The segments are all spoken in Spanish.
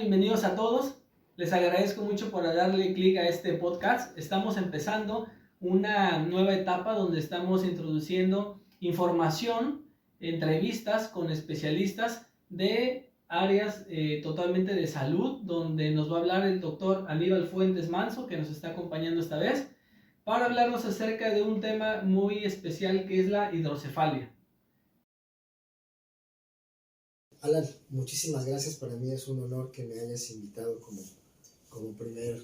Bienvenidos a todos. Les agradezco mucho por darle clic a este podcast. Estamos empezando una nueva etapa donde estamos introduciendo información, entrevistas con especialistas de áreas totalmente de salud, donde nos va a hablar el doctor Aníbal Fuentes Manso, que nos está acompañando esta vez, para hablarnos acerca de un tema muy especial que es la hidrocefalia. Alan, muchísimas gracias. Para mí es un honor que me hayas invitado como primer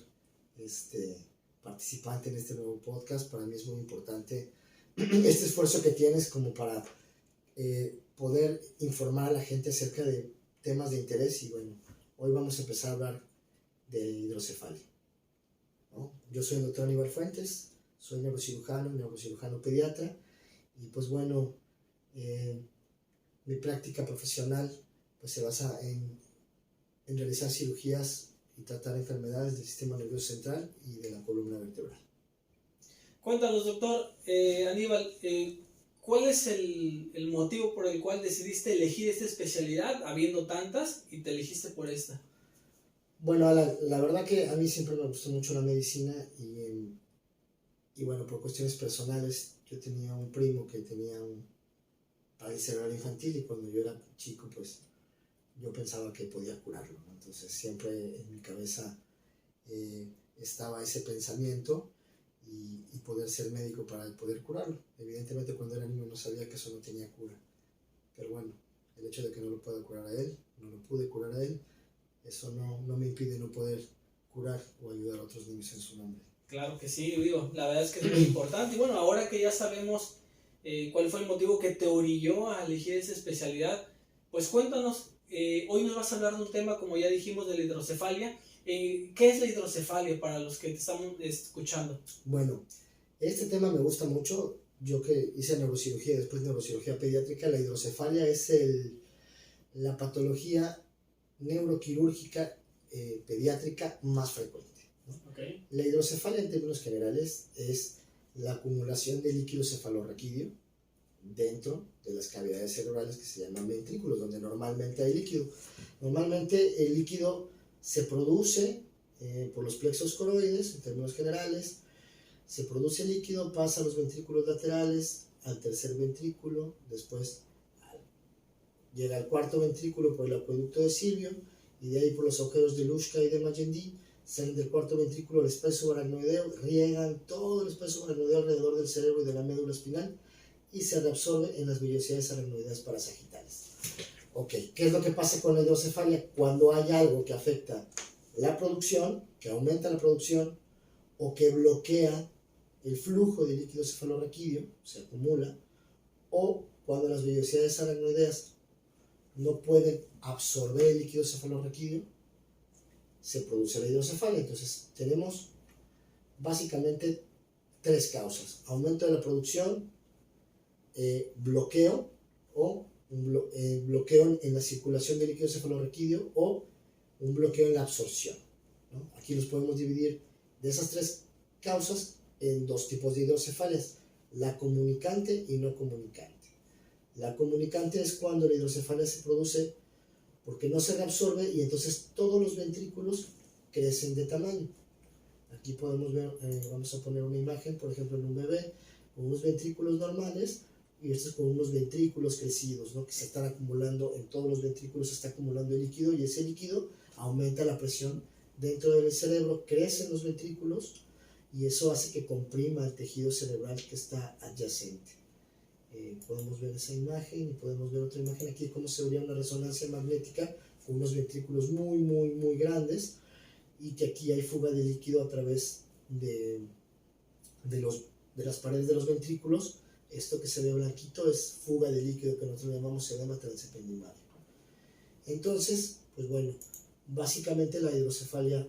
participante en este nuevo podcast. Para mí es muy importante este esfuerzo que tienes como para poder informar a la gente acerca de temas de interés. Y bueno, hoy vamos a empezar a hablar de hidrocefalia, ¿no? Yo soy el doctor Aníbal Fuentes, soy neurocirujano pediatra, y pues bueno, mi práctica profesional pues se basa en realizar cirugías y tratar enfermedades del sistema nervioso central y de la columna vertebral. Cuéntanos, doctor Aníbal, ¿cuál es el motivo por el cual decidiste elegir esta especialidad, habiendo tantas, y te elegiste por esta? Bueno, la verdad que a mí siempre me gustó mucho la medicina y bueno, por cuestiones personales, yo tenía un primo que tenía un parálisis cerebral infantil, y cuando yo era chico pues yo pensaba que podía curarlo, ¿no? Entonces siempre en mi cabeza estaba ese pensamiento y poder ser médico para poder curarlo. Evidentemente cuando era niño no sabía que eso no tenía cura, pero bueno, el hecho de que no lo pueda curar a él, no lo pude curar a él, eso no me impide no poder curar o ayudar a otros niños en su nombre. Claro que sí, digo, la verdad es que es muy importante. Y bueno, ahora que ya sabemos cuál fue el motivo que te orilló a elegir esa especialidad, pues cuéntanos, hoy nos vas a hablar de un tema, como ya dijimos, de la hidrocefalia. ¿Qué es la hidrocefalia para los que te estamos escuchando? Bueno, este tema me gusta mucho. Yo que hice neurocirugía y después neurocirugía pediátrica, la hidrocefalia es la patología neuroquirúrgica pediátrica más frecuente, ¿no? Okay. La hidrocefalia en términos generales es la acumulación de líquido cefalorraquídeo dentro de las cavidades cerebrales que se llaman ventrículos, donde normalmente hay líquido. Normalmente el líquido se produce por los plexos coroides, en términos generales. Se produce líquido, pasa a los ventrículos laterales, al tercer ventrículo, después llega al cuarto ventrículo por el acueducto de Silvio, y de ahí por los agujeros de Luschka y de Magendie, salen del cuarto ventrículo al espacio subaracnoideo, riegan todo el espacio subaracnoideo alrededor del cerebro y de la médula espinal, y se reabsorbe en las vellosidades aracnoideas parasagittales. Ok, ¿qué es lo que pasa con la hidrocefalia? Cuando hay algo que afecta la producción, que aumenta la producción, o que bloquea el flujo de líquido cefalorraquídeo, se acumula, o cuando las vellosidades aracnoideas no pueden absorber el líquido cefalorraquídeo, se produce la hidrocefalia. Entonces tenemos básicamente tres causas: aumento de la producción, bloqueo o bloqueo en la circulación del líquido cefalorraquídeo, o un bloqueo en la absorción, ¿no? Aquí los podemos dividir de esas tres causas en dos tipos de hidrocefalias: la comunicante y no comunicante. La comunicante es cuando la hidrocefalia se produce porque no se reabsorbe y entonces todos los ventrículos crecen de tamaño. Aquí podemos ver, vamos a poner una imagen, por ejemplo, en un bebé con unos ventrículos normales y estos con unos ventrículos crecidos, ¿no? Que se están acumulando, en todos los ventrículos se está acumulando el líquido, y ese líquido aumenta la presión dentro del cerebro, crecen los ventrículos y eso hace que comprima el tejido cerebral que está adyacente. Podemos ver esa imagen y podemos ver otra imagen aquí, cómo se vería una resonancia magnética con unos ventrículos muy grandes, y que aquí hay fuga de líquido a través de las paredes de los ventrículos. Esto que se ve blanquito es fuga de líquido, que nosotros llamamos edema transependimario. Entonces, pues bueno, básicamente la hidrocefalia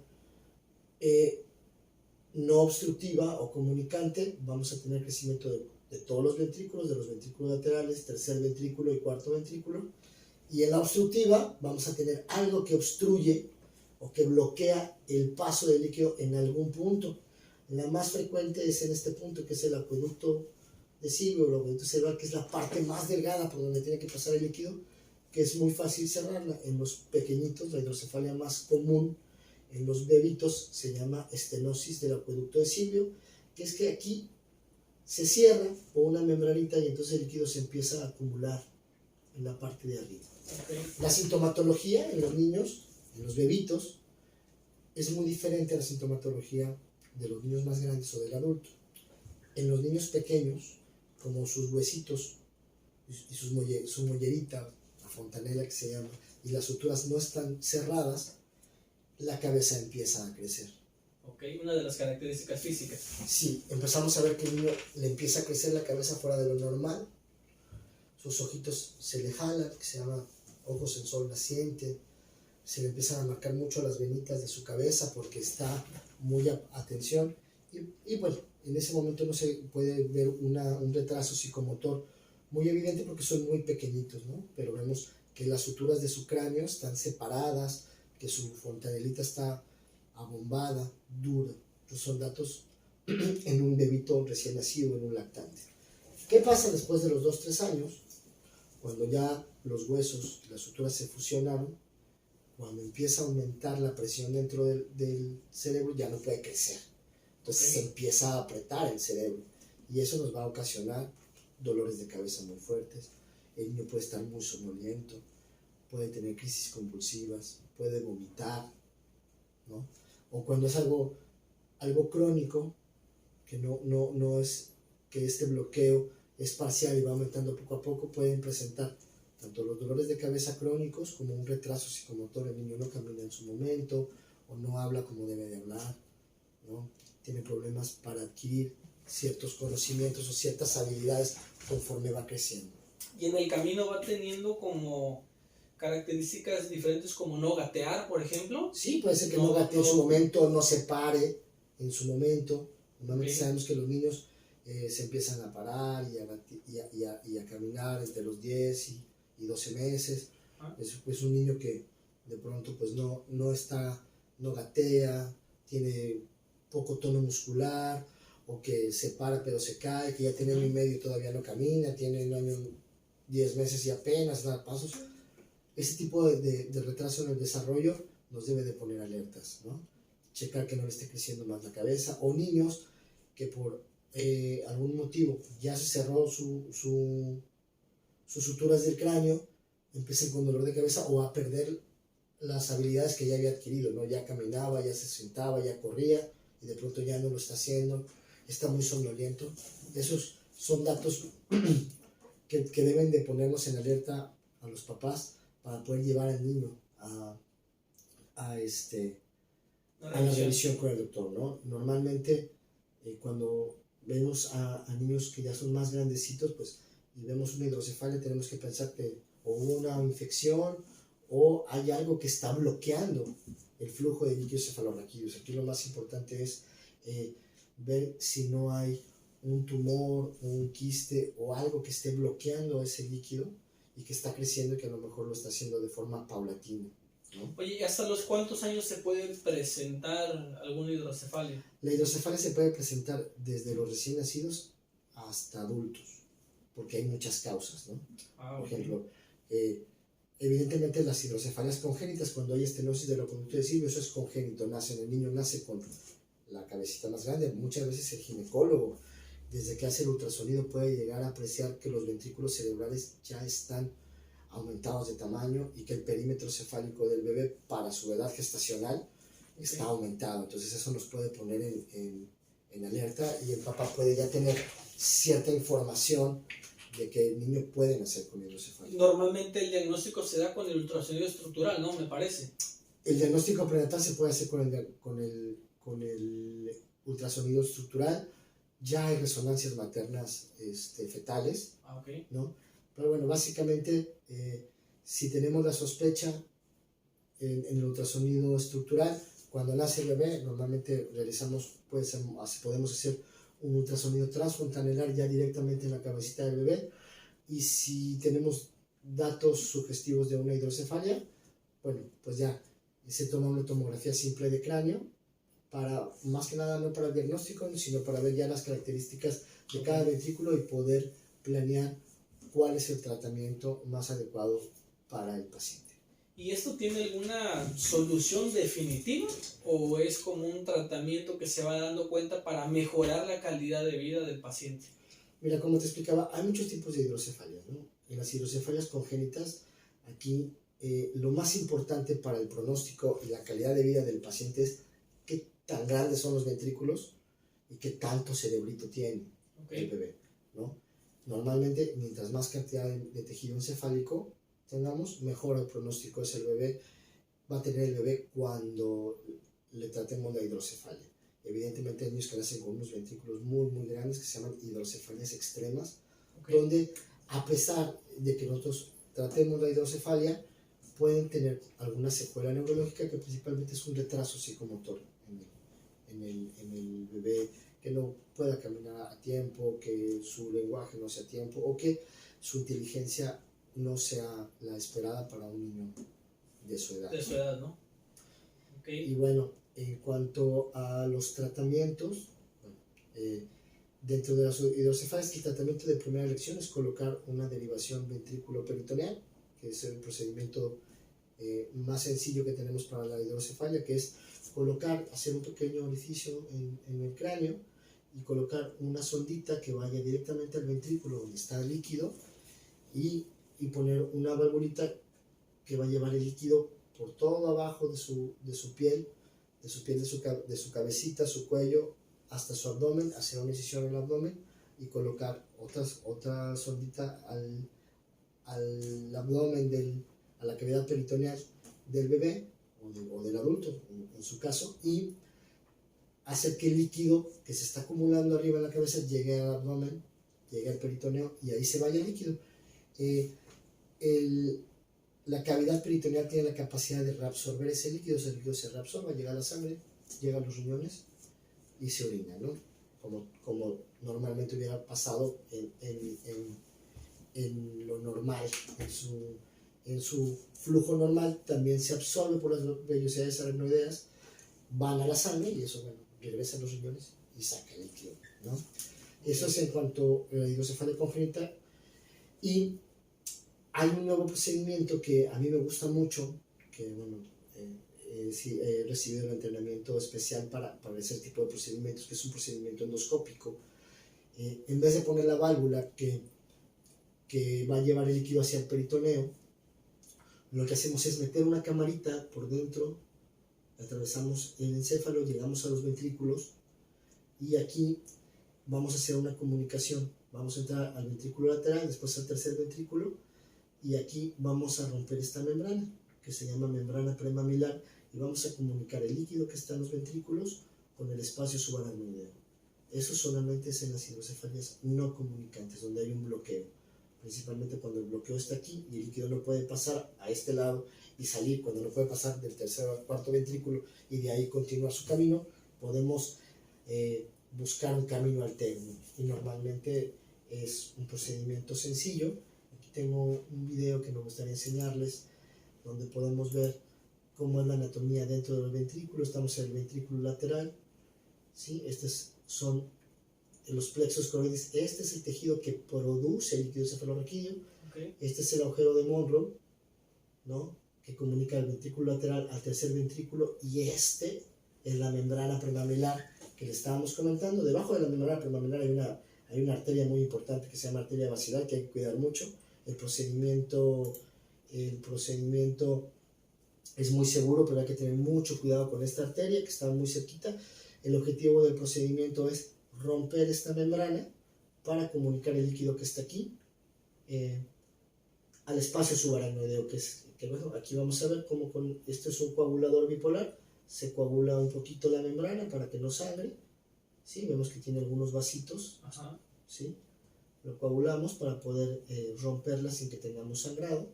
no obstructiva o comunicante, vamos a tener crecimiento de todos los ventrículos, de los ventrículos laterales, tercer ventrículo y cuarto ventrículo. Y en la obstructiva vamos a tener algo que obstruye o que bloquea el paso del líquido en algún punto. La más frecuente es en este punto, que es el acueducto de Silvio, o el acueducto cerebral, que es la parte más delgada por donde tiene que pasar el líquido, que es muy fácil cerrarla. En los pequeñitos, la hidrocefalia más común en los bebitos se llama estenosis del acueducto de Silvio, que es que aquí se cierra por una membranita y entonces el líquido se empieza a acumular en la parte de arriba. Okay. La sintomatología en los niños, en los bebitos, es muy diferente a la sintomatología de los niños más grandes o del adulto. En los niños pequeños, como sus huesitos y su mollerita, la fontanela que se llama, y las suturas no están cerradas, la cabeza empieza a crecer. Ok, una de las características físicas. Sí, empezamos a ver que el niño le empieza a crecer la cabeza fuera de lo normal, sus ojitos se le jalan, que se llama ojos en sol naciente, se le empiezan a marcar mucho las venitas de su cabeza porque está muy atención, y bueno, en ese momento no se puede ver un retraso psicomotor muy evidente porque son muy pequeñitos, ¿no? Pero vemos que las suturas de su cráneo están separadas, que su fontanelita está abombada, dura. Estos son datos en un bebito recién nacido, en un lactante. ¿Qué pasa después de los 2-3 años? Cuando ya los huesos y las suturas se fusionaron, cuando empieza a aumentar la presión dentro del cerebro, ya no puede crecer. Entonces se empieza a apretar el cerebro y eso nos va a ocasionar dolores de cabeza muy fuertes. El niño puede estar muy somnoliento, puede tener crisis convulsivas, puede vomitar, ¿no? O cuando es algo crónico, que no es que este bloqueo es parcial y va aumentando poco a poco, pueden presentar tanto los dolores de cabeza crónicos como un retraso psicomotor. El niño no camina en su momento o no habla como debe de hablar, ¿no? Tiene problemas para adquirir ciertos conocimientos o ciertas habilidades conforme va creciendo. Y en el camino va teniendo como características diferentes, como no gatear, por ejemplo. Sí, puede ser que no gatee en su momento, no se pare en su momento. Normalmente sabemos que los niños se empiezan a parar y a caminar entre los 10 y 12 meses. Es un niño que de pronto pues no gatea, tiene poco tono muscular, o que se para pero se cae, que ya tiene 1 año y medio y todavía no camina, tiene 1 año 10 meses y apenas da pasos. Ese tipo de retraso en el desarrollo nos debe de poner alertas, ¿no? Checar que no le esté creciendo más la cabeza, o niños que por algún motivo ya se cerró sus suturas del cráneo, empiecen con dolor de cabeza o a perder las habilidades que ya había adquirido, ¿no? Ya caminaba, ya se sentaba, ya corría y de pronto ya no lo está haciendo, está muy somnoliento. Esos son datos que deben de ponernos en alerta a los papás para poder llevar al niño a la revisión con el doctor, ¿no? Normalmente cuando vemos a niños que ya son más grandecitos, pues, y vemos una hidrocefalia, tenemos que pensar que o hubo una infección o hay algo que está bloqueando el flujo de líquidos cefalorraquídeos. Aquí lo más importante es ver si no hay un tumor o un quiste o algo que esté bloqueando ese líquido y que está creciendo y que a lo mejor lo está haciendo de forma paulatina, ¿no? Oye, ¿y hasta los cuántos años se puede presentar alguna hidrocefalia? La hidrocefalia se puede presentar desde los recién nacidos hasta adultos, porque hay muchas causas, ¿no? Por ejemplo, evidentemente las hidrocefalias congénitas, cuando hay estenosis del acueducto de Silvio, eso es congénito, el niño nace con la cabecita más grande. Muchas veces el ginecólogo, desde que hace el ultrasonido, puede llegar a apreciar que los ventrículos cerebrales ya están aumentados de tamaño y que el perímetro cefálico del bebé para su edad gestacional está aumentado. Entonces eso nos puede poner en alerta y el papá puede ya tener cierta información de que el niño puede nacer con hidrocefalia. Normalmente el diagnóstico se da con el ultrasonido estructural, ¿no? Me parece. El diagnóstico prenatal se puede hacer con el ultrasonido estructural. Ya hay resonancias maternas fetales, ¿no? Pero bueno, básicamente, si tenemos la sospecha en el ultrasonido estructural, cuando nace el bebé, normalmente podemos hacer un ultrasonido transfontanelar ya directamente en la cabecita del bebé, y si tenemos datos sugestivos de una hidrocefalia, bueno, pues ya se toma una tomografía simple de cráneo, para, más que nada no para el diagnóstico, sino para ver ya las características de cada ventrículo y poder planear cuál es el tratamiento más adecuado para el paciente. ¿Y esto tiene alguna solución definitiva o es como un tratamiento que se va dando cuenta para mejorar la calidad de vida del paciente? Mira, como te explicaba, hay muchos tipos de hidrocefalias, ¿no? En las hidrocefalias congénitas, aquí lo más importante para el pronóstico y la calidad de vida del paciente es qué tan grandes son los ventrículos y qué tanto cerebrito tiene el bebé, ¿no? Normalmente, mientras más cantidad de tejido encefálico tengamos, mejor el pronóstico es el bebé, va a tener el bebé cuando le tratemos la hidrocefalia. Evidentemente hay niños que nacen con unos ventrículos muy, muy grandes que se llaman hidrocefalias extremas, donde a pesar de que nosotros tratemos la hidrocefalia, pueden tener alguna secuela neurológica que principalmente es un retraso psicomotor en el bebé, que no pueda caminar a tiempo, que su lenguaje no sea a tiempo o que su inteligencia no sea la esperada para un niño de su edad. De su edad, ¿no? Y bueno, en cuanto a los tratamientos, dentro de las hidrocefalias, el tratamiento de primera elección es colocar una derivación ventrículo-peritoneal, que es el procedimiento más sencillo que tenemos para la hidrocefalia, que es hacer un pequeño orificio en el cráneo y colocar una sondita que vaya directamente al ventrículo donde está el líquido y poner una valvulita que va a llevar el líquido por todo abajo de su piel, de su cabecita, su cuello, hasta su abdomen, hacer una incisión en el abdomen y colocar otra sondita al abdomen, a la cavidad peritoneal del bebé o del adulto, en su caso, y hacer que el líquido que se está acumulando arriba en la cabeza llegue al abdomen, llegue al peritoneo y ahí se vaya el líquido. La cavidad peritoneal tiene la capacidad de reabsorber ese líquido se reabsorba, llega a la sangre, llega a los riñones y se orina, ¿no? Como normalmente hubiera pasado en lo normal, en su flujo normal, también se absorbe por las vellosidades aracnoideas, van a la sangre y eso, bueno, regresa a los riñones y saca el líquido, ¿no? Eso es en cuanto a la hidrocefalia congénita. Y hay un nuevo procedimiento que a mí me gusta mucho, que bueno, sí, he recibido el entrenamiento especial para ese tipo de procedimientos, que es un procedimiento endoscópico. En vez de poner la válvula que va a llevar el líquido hacia el peritoneo, lo que hacemos es meter una camarita por dentro, atravesamos el encéfalo, llegamos a los ventrículos y aquí vamos a hacer una comunicación. Vamos a entrar al ventrículo lateral, después al tercer ventrículo y aquí vamos a romper esta membrana que se llama membrana premamilar y vamos a comunicar el líquido que está en los ventrículos con el espacio subaracnoideo. Eso solamente es en las hidrocefalias no comunicantes, donde hay un bloqueo, principalmente cuando el bloqueo está aquí y el líquido no puede pasar a este lado y salir, cuando no puede pasar del tercer al cuarto ventrículo y de ahí continuar su camino, podemos buscar un camino alterno y normalmente es un procedimiento sencillo. Aquí tengo un video que me gustaría enseñarles donde podemos ver cómo es la anatomía dentro del ventrículo. Estamos en el ventrículo lateral, ¿sí? Estos son los plexos coroides. Este es el tejido que produce el líquido cefalorraquídeo. Este es el agujero de Monro, ¿no?, que comunica el ventrículo lateral al tercer ventrículo, y este es la membrana premamilar que le estábamos comentando. Debajo de la membrana premamilar hay una arteria muy importante que se llama arteria basilar, que hay que cuidar mucho. El procedimiento es muy seguro, pero hay que tener mucho cuidado con esta arteria que está muy cerquita. El objetivo del procedimiento es romper esta membrana para comunicar el líquido que está aquí al espacio subaracnoideo, que bueno, aquí vamos a ver cómo esto es un coagulador bipolar, se coagula un poquito la membrana para que no sangre, ¿sí? Vemos que tiene algunos vasitos, ¿sí? Lo coagulamos para poder romperla sin que tengamos sangrado.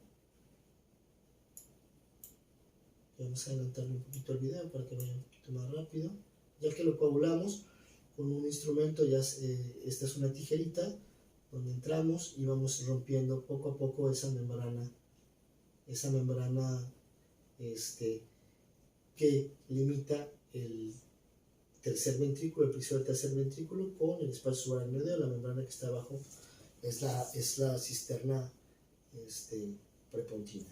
Vamos a adelantarle un poquito el video para que vaya un poquito más rápido. Ya que lo coagulamos con un instrumento, esta es una tijerita donde entramos y vamos rompiendo poco a poco esa membrana que limita el tercer ventrículo, el piso del tercer ventrículo con el espacio subaracnoideo. La membrana que está abajo es la cisterna prepontina.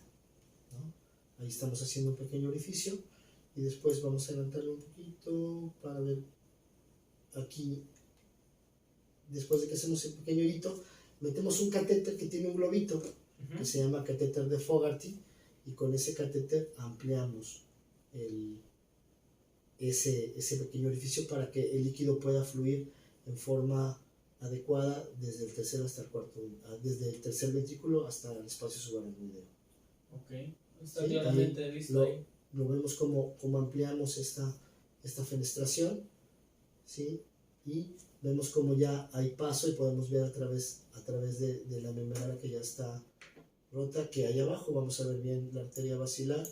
Ahí estamos haciendo un pequeño orificio y después vamos a levantarlo un poquito para ver aquí. Después de que hacemos el pequeño hito, metemos un catéter que tiene un globito que se llama catéter de Fogarty, y con ese catéter ampliamos ese pequeño orificio para que el líquido pueda fluir en forma adecuada desde el tercer hasta el cuarto, desde el tercer ventrículo hasta el espacio subaracnoideo. Ok, está claramente visto ahí. Lo vemos como ampliamos esta fenestración, ¿sí? Y vemos como ya hay paso y podemos ver a través de la membrana que ya está rota, que ahí abajo vamos a ver bien la arteria basilar,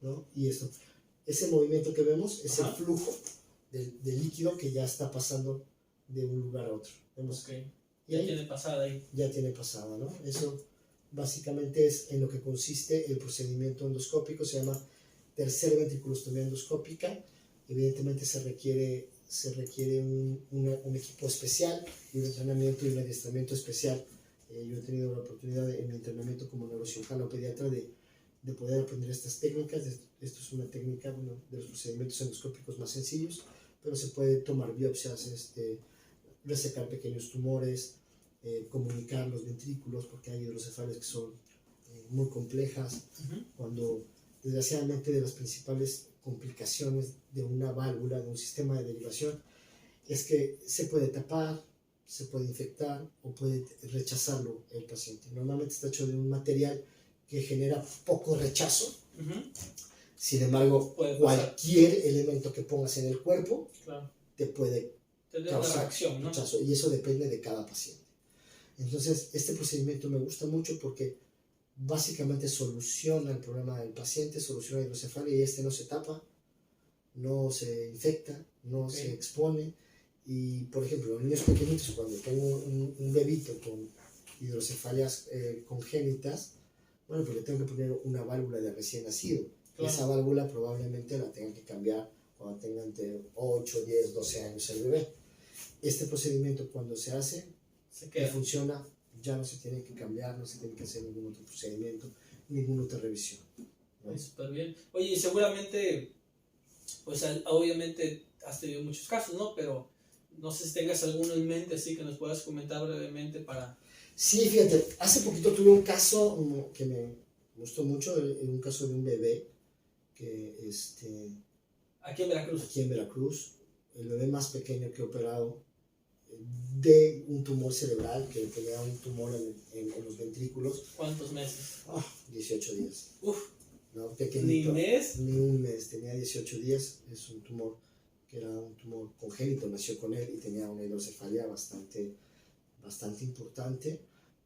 ¿no? Y ese movimiento que vemos es el flujo del líquido que ya está pasando de un lugar a otro. ¿Vemos? Okay. Y ahí, tiene pasada ahí. Ya tiene pasada, ¿no? Eso básicamente es en lo que consiste el procedimiento endoscópico. Se llama tercer ventriculostomía endoscópica. Evidentemente se requiere un equipo especial y un entrenamiento y un adiestramiento especial. Yo he tenido la oportunidad en mi entrenamiento como neurocirujano pediatra de poder aprender estas técnicas. Esto es una técnica, bueno, de los procedimientos endoscópicos más sencillos, pero se puede tomar biopsias, resecar pequeños tumores, comunicar los ventrículos, porque hay hidrocefalias que son muy complejas. Cuando, desgraciadamente, de las principales complicaciones de una válvula, de un sistema de derivación, es que se puede tapar, se puede infectar o puede rechazarlo el paciente. Normalmente está hecho de un material que genera poco rechazo. Sin embargo, cualquier elemento que pongas en el cuerpo te puede causar reacción, ¿no? Rechazo, y eso depende de cada paciente. Entonces, este procedimiento me gusta mucho porque básicamente soluciona el problema del paciente, soluciona la hidrocefalia, y no se tapa, no se infecta, no se expone. Y, por ejemplo, los niños pequeñitos, cuando tengo un bebito con hidrocefalias congénitas, bueno, pues le tengo que poner una válvula de recién nacido. Esa válvula probablemente la tengan que cambiar cuando tenga entre 8, 10, 12 años el bebé. Este procedimiento, cuando se hace y funciona, ya no se tiene que cambiar, no se tiene que hacer ningún otro procedimiento, ninguna otra revisión, ¿no? Súper bien. Oye, y seguramente, pues obviamente has tenido muchos casos, ¿no? Pero no sé si tengas alguno en mente, así que nos puedas comentar brevemente para... Sí, fíjate, hace poquito tuve un caso que me gustó mucho, un caso de un bebé que aquí en Veracruz. Aquí en Veracruz, el bebé más pequeño que he operado de un tumor cerebral, que tenía un tumor en los ventrículos. ¿Cuántos meses? 18 días. Uf. ¿No? Pequeñito. ¿Ni mes? Ni un mes, tenía 18 días. Es un tumor que era un tumor congénito, nació con él y tenía una hidrocefalia bastante importante.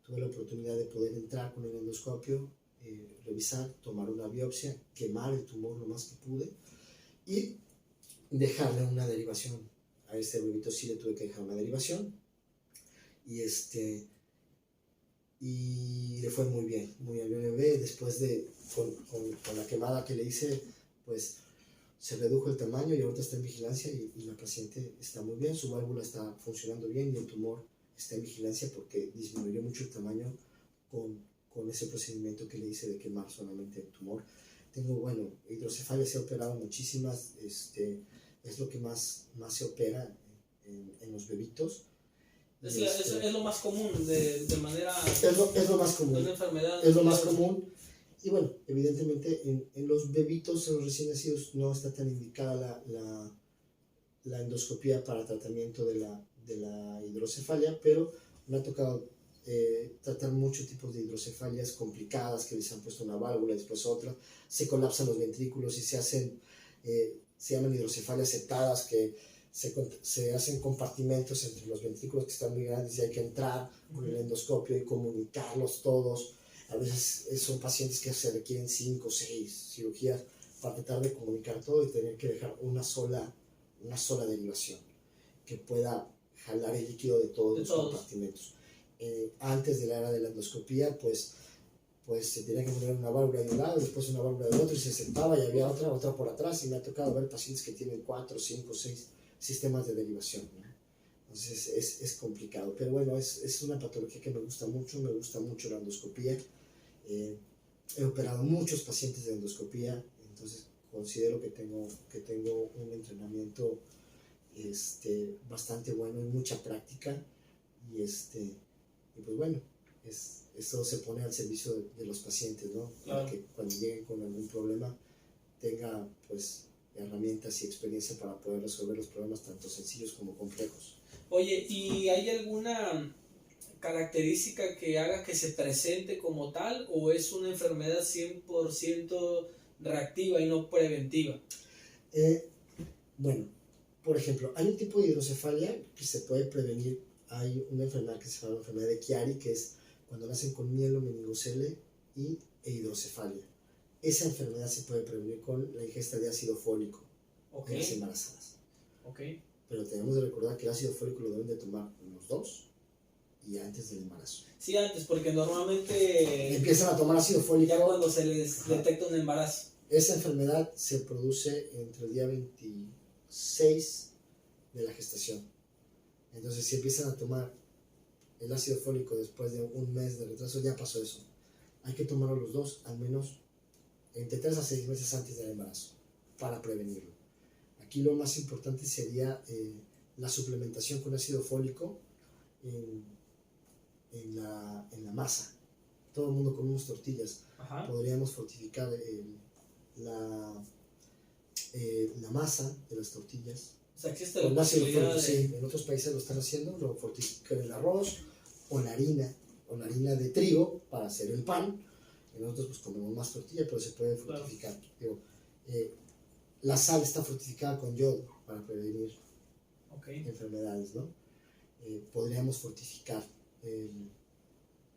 Tuve la oportunidad de poder entrar con el endoscopio, revisar, tomar una biopsia, quemar el tumor lo más que pude y dejarle una derivación. A este bebito sí le tuve que dejar una derivación y le fue muy bien el bebé. Después con la quemada que le hice, pues se redujo el tamaño y ahorita está en vigilancia y la paciente está muy bien, su válvula está funcionando bien y el tumor está en vigilancia porque disminuyó mucho el tamaño con ese procedimiento que le hice de quemar solamente el tumor. Tengo, bueno, hidrocefalias he operado muchísimas, es lo que más se opera en los bebitos. Es lo más común de manera... Es lo más común. De una enfermedad. Es lo más común. Y bueno, evidentemente en los bebitos, en los recién nacidos, no está tan indicada la endoscopía para tratamiento de la hidrocefalia, pero me ha tocado tratar muchos tipos de hidrocefalias complicadas, que les han puesto una válvula, después otra, se colapsan los ventrículos y se llaman hidrocefalias septadas, que se hacen compartimentos entre los ventrículos que están muy grandes y hay que entrar con el endoscopio y comunicarlos todos. A veces son pacientes que se requieren 5 o 6 cirugías para tratar de comunicar todo y tener que dejar una sola derivación que pueda jalar el líquido de todos los compartimentos. Antes de la era de la endoscopía, pues se tenía que poner una válvula de un lado, después una válvula del otro y se sentaba y había otra por atrás, y me ha tocado ver pacientes que tienen 4, 5, 6 sistemas de derivación, ¿no? Entonces es complicado, pero bueno, es una patología que me gusta mucho la endoscopía. he operado muchos pacientes de endoscopía, entonces considero que tengo un entrenamiento bastante bueno y mucha práctica, y, y pues bueno, esto se pone al servicio de los pacientes, ¿no? Claro. Para que cuando lleguen con algún problema tenga pues herramientas y experiencia para poder resolver los problemas tanto sencillos como complejos. Oye, ¿y hay alguna característica que haga que se presente como tal, o es una enfermedad 100% reactiva y no preventiva? Bueno, por ejemplo, hay un tipo de hidrocefalia que se puede prevenir. Hay una enfermedad que se llama la enfermedad de Chiari, que es cuando nacen con mielomeningocele e hidrocefalia. Esa enfermedad se puede prevenir con la ingesta de ácido fólico en las embarazadas. Pero tenemos de recordar que el ácido fólico lo deben de tomar los dos y antes del embarazo. Sí, antes, porque normalmente empiezan a tomar ácido fólico ya cuando se les detecta un embarazo. Esa enfermedad se produce entre el día 26 de la gestación. Entonces, si empiezan a tomar el ácido fólico después de un mes de retraso, ya pasó eso. Hay que tomarlo los dos, al menos entre 3 a 6 meses antes del embarazo, para prevenirlo. Aquí lo más importante sería la suplementación con ácido fólico en la masa. Todo el mundo comemos tortillas. Ajá. Podríamos fortificar la masa de las tortillas. O sea, existe la posibilidad de... Sí, en otros países lo están haciendo, lo fortifican el arroz o la harina de trigo para hacer el pan. En nosotros pues comemos más tortilla, pero se puede fortificar. Claro. La sal está fortificada con yodo para prevenir enfermedades, ¿no? Podríamos fortificar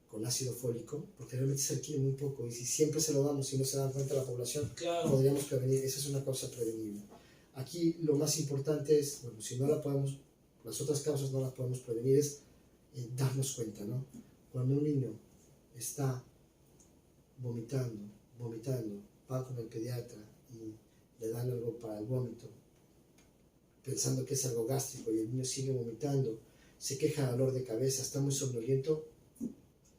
con ácido fólico, porque realmente se adquiere muy poco, y si siempre se lo damos y no se da cuenta la población, claro, podríamos prevenir. Esa es una causa prevenible. Aquí lo más importante es, bueno, si no la podemos, las otras causas no las podemos prevenir, es darnos cuenta, ¿no? Cuando un niño está vomitando, va con el pediatra y le dan algo para el vómito, pensando que es algo gástrico, y el niño sigue vomitando, se queja de dolor de cabeza, está muy somnoliento,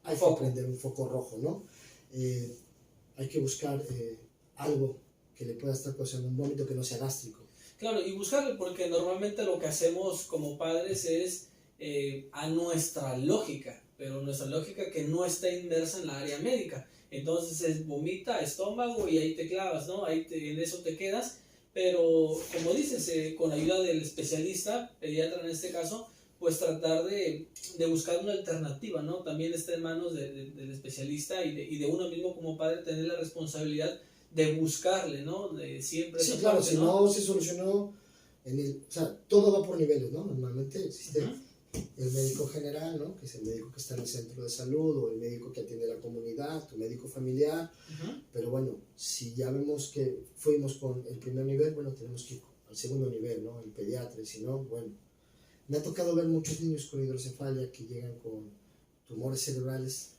hay que prender un foco rojo, ¿no? Hay que buscar algo que le pueda estar causando un vómito que no sea gástrico. Claro, y buscarlo, porque normalmente lo que hacemos como padres es a nuestra lógica, pero nuestra lógica que no está inmersa en la área médica. Entonces es vomita, estómago, y ahí te clavas, ¿no? En eso te quedas. Pero como dices, con ayuda del especialista, pediatra en este caso, pues tratar de buscar una alternativa, ¿no? También está en manos del especialista y de uno mismo como padre tener la responsabilidad de buscarle, ¿no? De siempre. Sí, claro, parte, si no se solucionó, o sea, todo va por niveles, ¿no? Normalmente existe el médico general, ¿no? Que es el médico que está en el centro de salud, o el médico que atiende la comunidad, tu médico familiar. Pero bueno, si ya vemos que fuimos con el primer nivel, bueno, tenemos que ir al segundo nivel, ¿no? El pediatra, y si no, bueno. Me ha tocado ver muchos niños con hidrocefalia que llegan con tumores cerebrales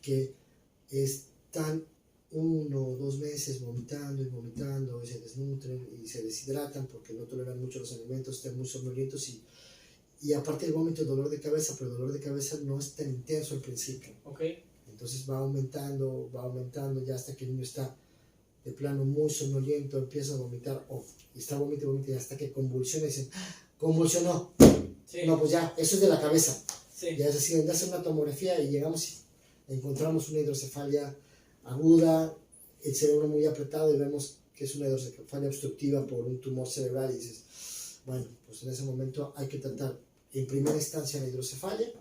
que están 1 o 2 meses vomitando y se desnutren y se deshidratan porque no toleran mucho los alimentos, están muy somnolientos, y aparte del vómito, el dolor de cabeza, pero el dolor de cabeza no es tan intenso al principio. Entonces va aumentando ya hasta que el niño está de plano muy somnoliento, empieza a vomitar, y está vomita, y hasta que convulsiona y dicen, convulsionó. Sí. No, pues ya, eso es de la cabeza. Sí. Ya es así, donde hace una tomografía y llegamos y encontramos una hidrocefalia aguda, el cerebro muy apretado, y vemos que es una hidrocefalia obstructiva por un tumor cerebral, y dices, bueno, pues en ese momento hay que tratar en primera instancia la hidrocefalia,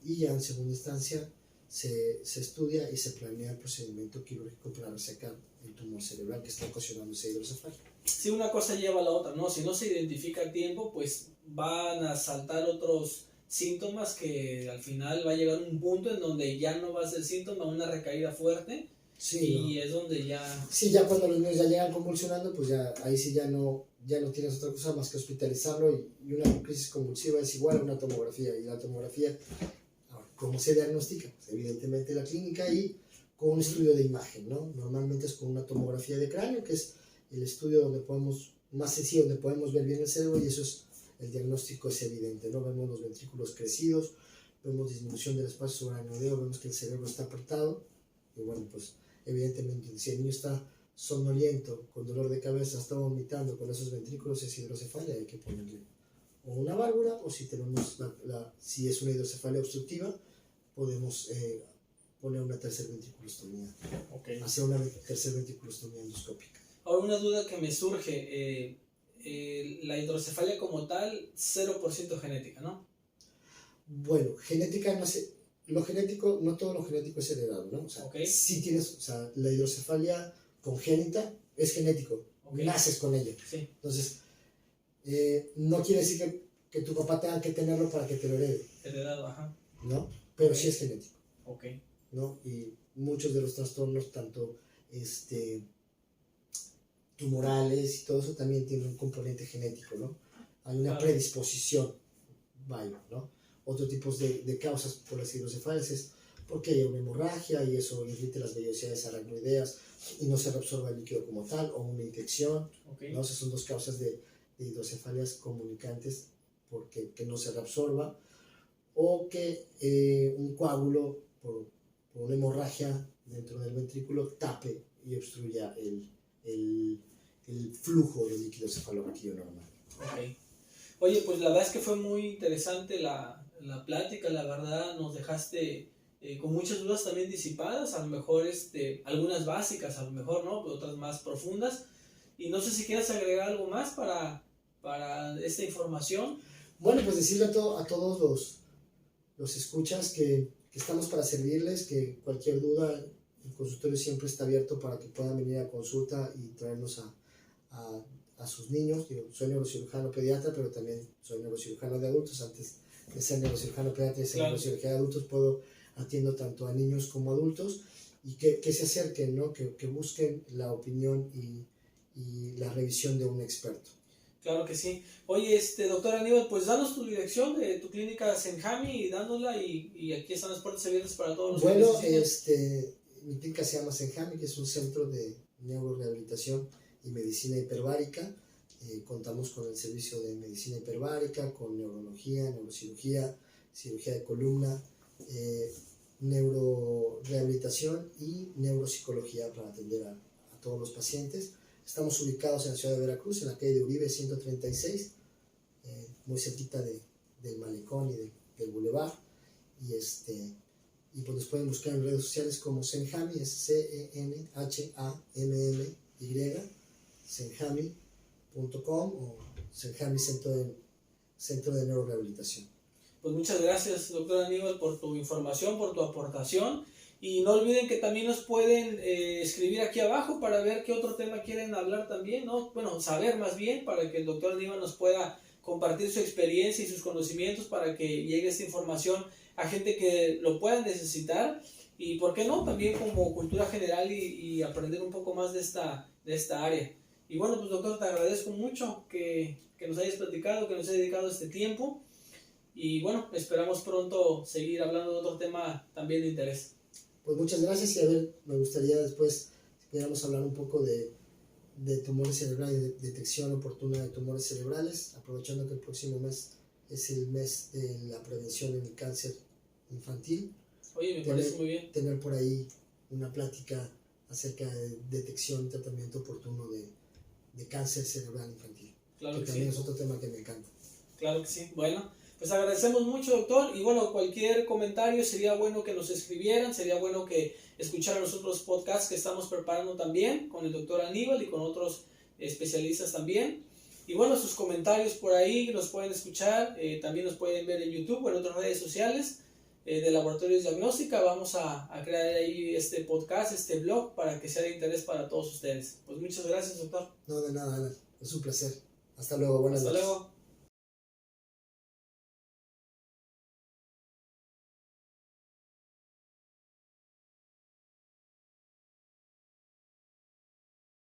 y ya en segunda instancia se estudia y se planea el procedimiento quirúrgico para resecar el tumor cerebral que está ocasionando esa hidrocefalia. Si una cosa lleva a la otra, ¿no? Si no se identifica a tiempo, pues van a saltar otros síntomas que al final va a llegar un punto en donde ya no va a ser síntoma, una recaída fuerte. Sí, y ¿no? Es donde ya... Sí, ya cuando los niños ya llegan convulsionando, pues ya ahí sí ya no tienes otra cosa más que hospitalizarlo, y una crisis convulsiva es igual a una tomografía, y la tomografía, ¿cómo se diagnostica? Pues evidentemente la clínica y con un estudio de imagen, ¿no? Normalmente es con una tomografía de cráneo, que es el estudio más sencillo, donde podemos ver bien el cerebro, y eso es, el diagnóstico es evidente, ¿no? Vemos los ventrículos crecidos, vemos disminución del espacio subaracnoideo, vemos que el cerebro está apretado, y bueno, pues evidentemente, si el niño está somnoliento, con dolor de cabeza, está vomitando con esos ventrículos, es hidrocefalia, hay que ponerle o una válvula, o si tenemos si es una hidrocefalia obstructiva, podemos poner una tercera ventriculostomía, hacer una tercera ventriculostomía endoscópica. Ahora, una duda que me surge, la hidrocefalia como tal, 0% genética, ¿no? Bueno, genética no sé, lo genético, no todo lo genético es heredado, ¿no? O sea, sí tienes, o sea, la hidrocefalia congénita es genético, naces con ello. Sí. Entonces, no quiere decir que tu papá tenga que tenerlo para que te lo herede. Heredado, ajá. ¿No? Pero sí es genético. Ok. ¿No? Y muchos de los trastornos, tanto tumorales y todo eso, también tienen un componente genético, ¿no? Hay una predisposición, vaya, ¿no? Otro tipo de causas por las hidrocefalias es porque hay una hemorragia y eso irrita las vellosidades aracnoideas y no se reabsorbe el líquido como tal, o una infección, ¿no? Esas son dos causas de hidrocefalias comunicantes porque que no se reabsorba, o que un coágulo por una hemorragia dentro del ventrículo tape y obstruya el flujo del líquido cefalorraquídeo normal. Okay. Oye, pues la verdad es que fue muy interesante la plática, la verdad nos dejaste con muchas dudas también disipadas, a lo mejor algunas básicas, a lo mejor, ¿no? Pero otras más profundas. Y no sé si quieres agregar algo más para esta información. Bueno, pues decirle a todos los escuchas que estamos para servirles, que cualquier duda, el consultorio siempre está abierto para que puedan venir a consulta y traernos a sus niños. Soy neurocirujano pediatra, pero también soy neurocirujano de adultos. Antes de ser neurocirujano pediatra y ser neurocirujano de adultos, atiendo tanto a niños como a adultos, y que se acerquen, ¿no? Que busquen la opinión y la revisión de un experto. Claro que sí. Oye, doctor Aníbal, pues danos tu dirección de tu clínica Senjami y dándola, y aquí están las puertas abiertas para todos los Bueno, mi clínica se llama Senjami, que es un centro de neurorehabilitación y medicina hiperbárica. Contamos con el servicio de medicina hiperbárica, con neurología, neurocirugía, cirugía de columna, neurorehabilitación y neuropsicología para atender a todos los pacientes. Estamos ubicados en la ciudad de Veracruz, en la calle de Uribe 136, muy cerquita del malecón y del bulevar. Y pues nos pueden buscar en redes sociales como Senjami, es CENHAMMY, senjami.com o Senjami Centro de Neurorehabilitación. Pues muchas gracias, doctor Aníbal, por tu información, por tu aportación. Y no olviden que también nos pueden escribir aquí abajo para ver qué otro tema quieren hablar también, ¿no? Bueno, saber más bien, para que el doctor Aníbal nos pueda compartir su experiencia y sus conocimientos para que llegue esta información a gente que lo pueda necesitar. Y por qué no, también como cultura general y aprender un poco más de esta área. Y bueno, pues doctor, te agradezco mucho que nos hayas platicado, que nos hayas dedicado este tiempo. Y bueno, esperamos pronto seguir hablando de otro tema también de interés. Pues muchas gracias, y a ver, me gustaría después, si pudiéramos hablar un poco de tumores cerebrales, de detección oportuna de tumores cerebrales, aprovechando que el próximo mes es el mes de la prevención en el cáncer infantil. Oye, me parece muy bien. Tener por ahí una plática acerca de detección y tratamiento oportuno de cáncer cerebral infantil. Claro que también sí. Es otro tema que me encanta. Claro que sí. Bueno, pues agradecemos mucho, doctor, y bueno, cualquier comentario sería bueno que nos escribieran, sería bueno que escucharan los otros podcasts que estamos preparando también con el doctor Aníbal y con otros especialistas también. Y bueno, sus comentarios por ahí nos pueden escuchar, también nos pueden ver en YouTube o en otras redes sociales de Laboratorios Diagnóstica. Vamos a crear ahí este podcast, este blog, para que sea de interés para todos ustedes. Pues muchas gracias, doctor. No, de nada, Ana. Es un placer. Hasta luego, buenas noches. Hasta luego.